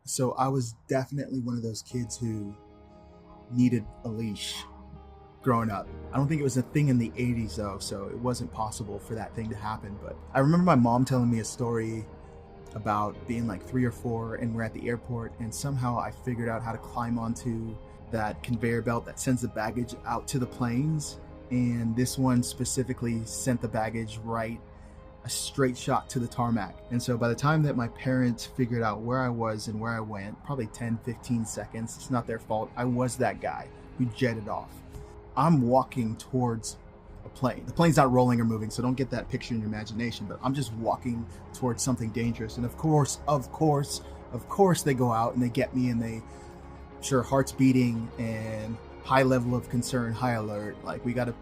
So I was definitely one of those kids who needed a leash growing up. I don't think it was a thing in the 80s though, so it wasn't possible for that thing to happen. But I remember my mom telling me a story about being like 3 or 4 and we're at the airport and somehow I figured out how to climb onto that conveyor belt that sends the baggage out to the planes. And this one specifically sent the baggage right a straight shot to the tarmac. And so by the time that my parents figured out where I was and where I went, probably 10, 15 seconds, it's not their fault. I was that guy who jetted off. I'm walking towards a plane. The plane's not rolling or moving, so don't get that picture in your imagination, but I'm just walking towards something dangerous. And of course, they go out and they get me and they, sure, heart's beating and high level of concern, high alert. Like, we got to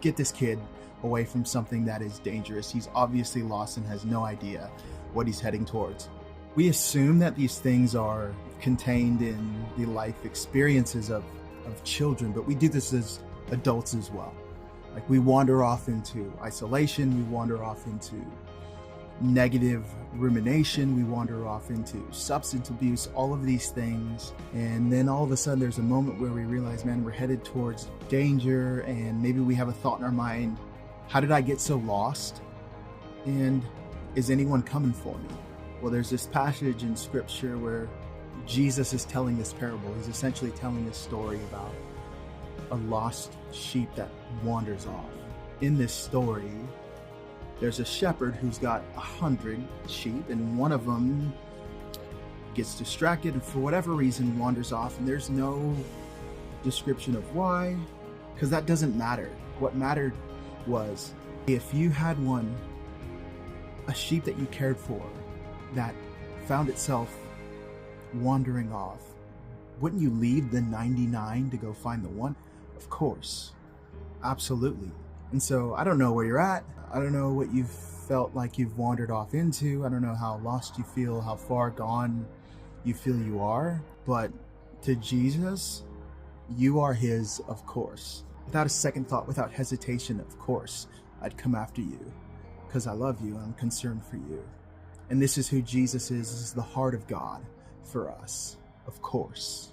get this kid away from something that is dangerous. He's obviously lost and has no idea what he's heading towards. We assume that these things are contained in the life experiences of children, but we do this as adults as well. Like, we wander off into isolation, we wander off into negative rumination, we wander off into substance abuse, all of these things. And then all of a sudden there's a moment where we realize, man, we're headed towards danger, and maybe we have a thought in our mind, how did I get so lost? And is anyone coming for me? Well, there's this passage in scripture where Jesus is telling this parable. He's essentially telling this story about a lost sheep that wanders off. In this story, there's a shepherd who's got 100 sheep, and one of them gets distracted and for whatever reason wanders off, and there's no description of why, because that doesn't matter. What mattered was, if you had a sheep that you cared for that found itself wandering off, wouldn't you leave the 99 to go find the one? Of course, absolutely. And so I don't know where you're at. I don't know what you've felt like you've wandered off into. I don't know how lost you feel, how far gone you feel you are. But to Jesus, you are his, of course. Without a second thought, without hesitation, of course, I'd come after you because I love you and I'm concerned for you. And this is who Jesus is. This is the heart of God for us, of course.